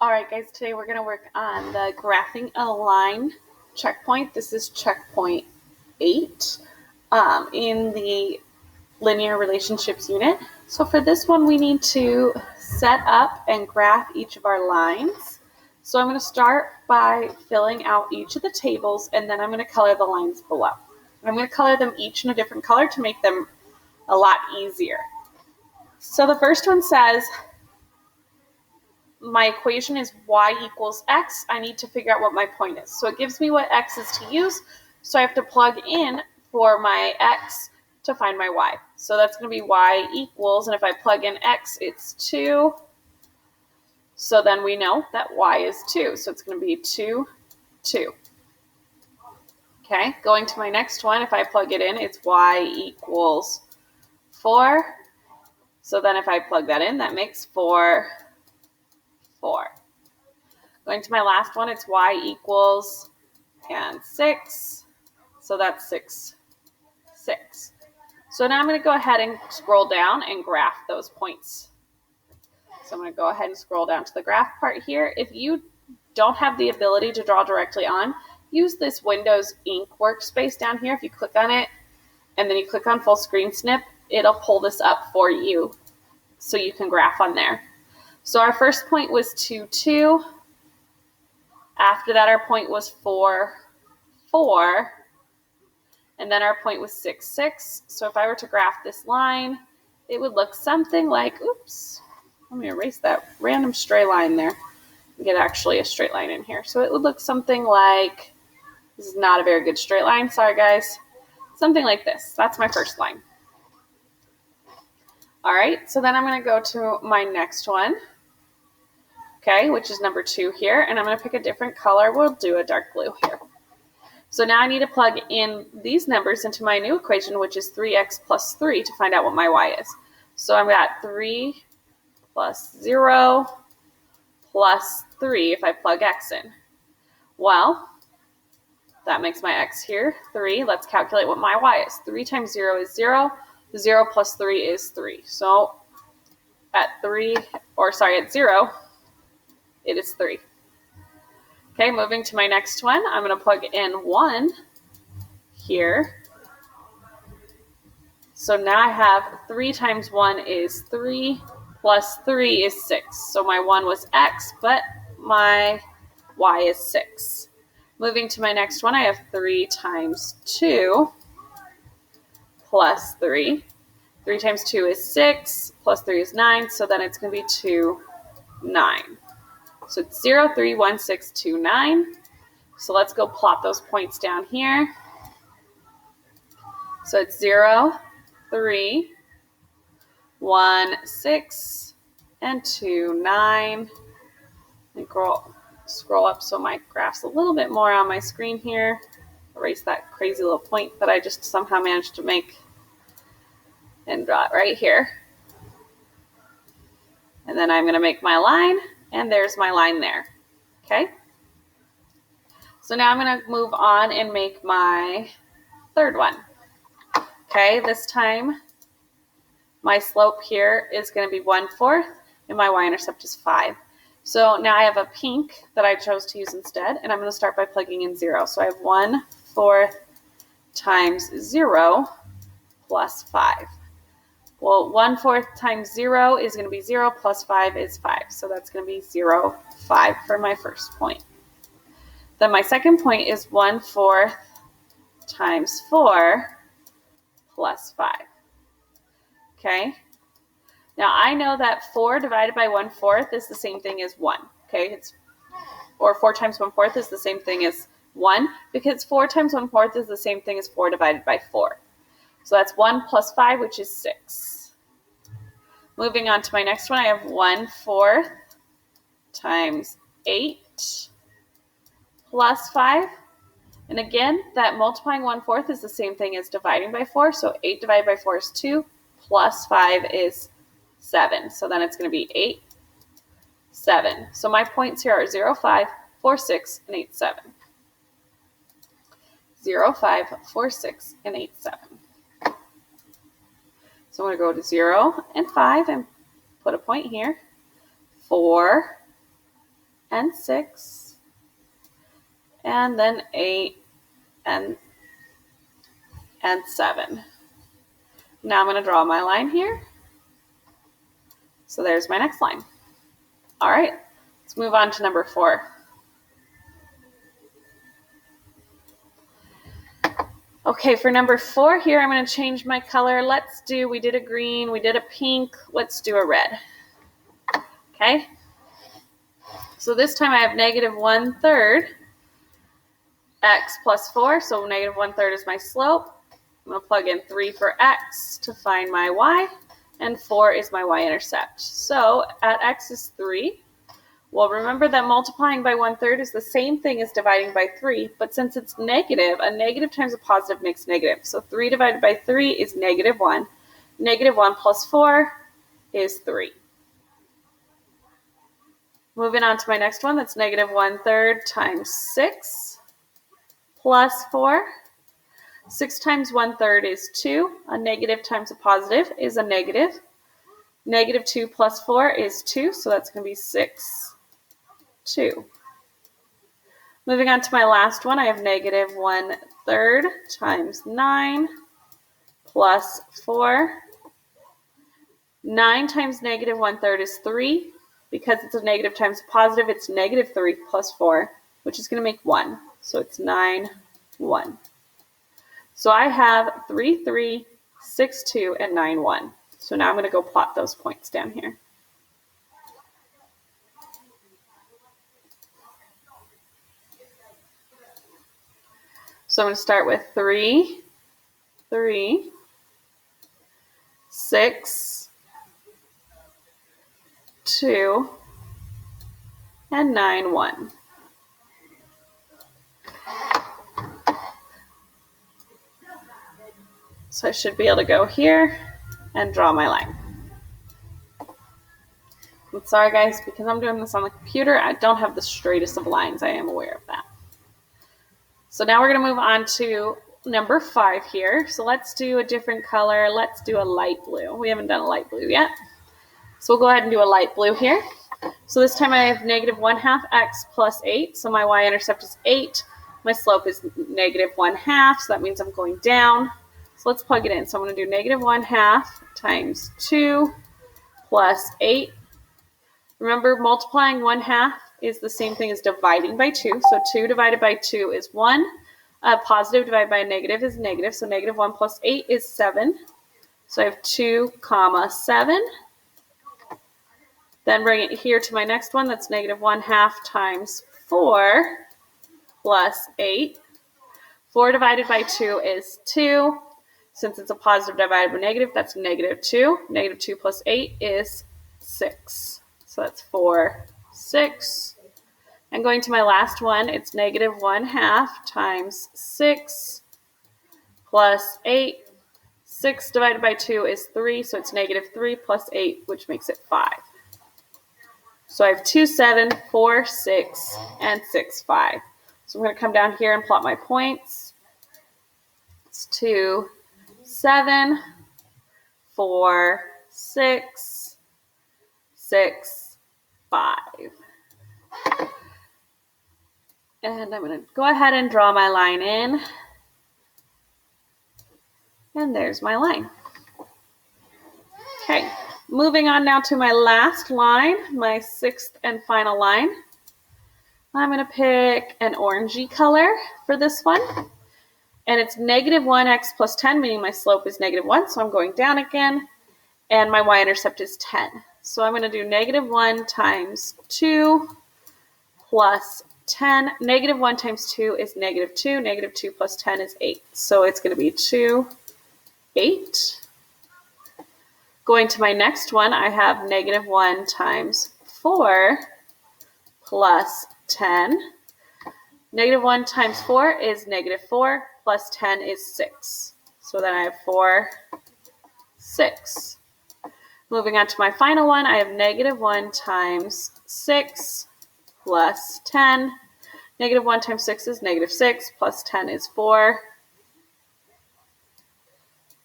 All right, guys, today we're going to work on the graphing a line checkpoint. This is checkpoint 8 in the linear relationships unit. So for this one, we need to set up and graph each of our lines. So I'm going to start by filling out each of the tables, and then I'm going to color the lines below. And I'm going to color them each in a different color to make them a lot easier. So the first one says, my equation is y equals x. I need to figure out what my point is. So it gives me what x is to use. So I have to plug in for my x to find my y. So that's going to be y equals, and if I plug in x, it's 2. So then we know that y is 2. So it's going to be 2, 2. Okay, going to my next one, if I plug it in, it's y equals 4. So then if I plug that in, that makes 4, 4. Going to my last one, it's y equals and 6. So that's 6, 6. So now I'm going to go ahead and scroll down and graph those points. So I'm going to go ahead and scroll down to the graph part here. If you don't have the ability to draw directly on, use this Windows Ink workspace down here. If you click on it and then you click on full screen snip, it'll pull this up for you so you can graph on there. So our first point was 2, 2. After that, our point was 4, 4. And then our point was 6, 6. So if I were to graph this line, it would look something like, oops, let me erase that random stray line there and get actually a straight line in here. So it would look something like, this is not a very good straight line, sorry guys, something like this. That's my first line. All right, so then I'm going to go to my next one, okay, which is number 2 here, and I'm going to pick a different color. We'll do a dark blue here. So now I need to plug in these numbers into my new equation, which is 3x plus 3, to find out what my y is. So I've got 3 plus 0 plus 3 if I plug x in. Well, that makes my x here 3. Let's calculate what my y is. 3 times 0 is 0. 0 plus 3 is 3. So at 0, it is 3. Okay, moving to my next one, I'm going to plug in 1 here. So now I have 3 times 1 is 3, plus 3 is 6. So my 1 was x, but my y is 6. Moving to my next one, I have 3 times 2 plus 3. 3 times 2 is 6, plus 3 is 9, so then it's going to be 2, 9. So it's 0, 3, 1, 6, 2, 9. So let's go plot those points down here. So it's 0, 3, 1, 6, and 2, 9. And scroll up so my graph's a little bit more on my screen here. Erase that crazy little point that I just somehow managed to make and draw it right here. And then I'm going to make my line, and there's my line there. Okay? So now I'm going to move on and make my third one. Okay, this time my slope here is going to be 1/4, and my y-intercept is 5. So now I have a pink that I chose to use instead, and I'm going to start by plugging in 0. So I have 1/4 times 0 plus 5. Well, 1/4 times 0 is going to be 0, plus 5 is 5. So that's going to be 0, 5 for my first point. Then my second point is 1/4 times 4 plus 5. Okay? Now I know that 4 divided by 1/4 is the same thing as 1. Okay? Or 4 times 1/4 is the same thing as 1, because 4 times 1/4 is the same thing as 4 divided by 4. So that's 1 plus 5, which is 6. Moving on to my next one, I have 1/4 times 8 plus 5. And again, that multiplying 1/4 is the same thing as dividing by 4. So 8 divided by 4 is 2, plus 5 is 7. So then it's going to be 8, 7. So my points here are 0, 5, 4, 6, and 8, 7. 0, 5, 4, 6, and 8, 7. So I'm going to go to 0 and 5 and put a point here. 4, and 6, and then 8 and 7. Now I'm going to draw my line here. So there's my next line. All right, let's move on to number 4. Okay, for number 4 here, I'm going to change my color. We did a green, we did a pink, let's do a red. Okay, so this time I have negative 1/3 x plus 4, so negative 1/3 is my slope. I'm going to plug in 3 for x to find my y, and 4 is my y-intercept. So at x is 3. Well, remember that multiplying by 1/3 is the same thing as dividing by 3, but since it's negative, a negative times a positive makes negative. So 3 divided by 3 is negative 1. Negative 1 plus 4 is 3. Moving on to my next one, that's negative 1/3 times 6 plus 4. 6 times 1/3 is 2. A negative times a positive is a negative. Negative 2 plus 4 is 2, so that's going to be 6, 2. Moving on to my last one, I have negative 1/3 times 9 plus 4. 9 times negative 1/3 is 3. Because it's a negative times a positive, it's negative 3 plus 4, which is going to make 1. So it's 9, 1. So I have 3, 3, 6, 2, and 9, 1. So now I'm going to go plot those points down here. So I'm going to start with 3, 3, 6, 2, and 9, 1. So I should be able to go here and draw my line. I'm sorry guys, because I'm doing this on the computer, I don't have the straightest of lines. I am aware of that. So now we're going to move on to number 5 here. So let's do a different color. Let's do a light blue. We haven't done a light blue yet. So we'll go ahead and do a light blue here. So this time I have negative 1/2 x plus 8. So my y-intercept is 8. My slope is negative 1/2. So that means I'm going down. So let's plug it in. So I'm going to do negative 1/2 times 2 plus 8. Remember, multiplying 1/2 is the same thing as dividing by 2. So 2 divided by 2 is 1. Positive divided by a negative is negative. So negative 1 plus 8 is 7. So I have 2, 7. Then bring it here to my next one. That's negative 1/2 times 4 plus 8. 4 divided by 2 is 2. Since it's a positive divided by negative, that's negative 2. Negative 2 plus 8 is 6. So that's 4, 6. And going to my last one, it's negative 1/2 times 6 plus 8. 6 divided by 2 is 3, so it's negative 3 plus 8, which makes it 5. So I have 2, 7, 4, 6, and 6, 5. So I'm going to come down here and plot my points. It's 2, 7, 4, 6, 6, 5. And I'm going to go ahead and draw my line in. And there's my line. Okay, moving on now to my last line, my 6th and final line. I'm going to pick an orangey color for this one. And it's negative 1x plus 10, meaning my slope is negative 1. So I'm going down again. And my y-intercept is 10. So I'm going to do negative 1 times 2 plus 10. Negative 1 times 2 is negative 2. Negative 2 plus 10 is 8. So it's going to be 2, 8. Going to my next one, I have negative 1 times 4 plus 10. Negative 1 times 4 is negative 4 plus 10 is 6. So then I have 4, 6. Moving on to my final one, I have negative 1 times 6 plus 10. Negative 1 times 6 is negative 6 plus 10 is 4.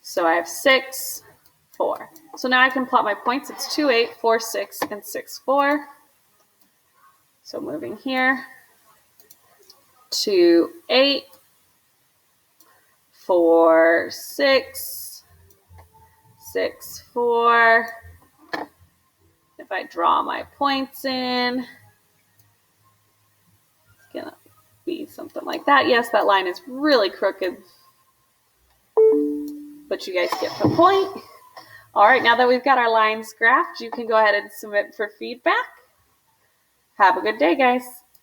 So I have 6, 4. So now I can plot my points. It's 2, 8, 4, 6, and 6, 4. So moving here to 8, 4, 6, 6, 4. If I draw my points in, it's going to be something like that. Yes, that line is really crooked, but you guys get the point. All right, now that we've got our lines graphed, you can go ahead and submit for feedback. Have a good day, guys.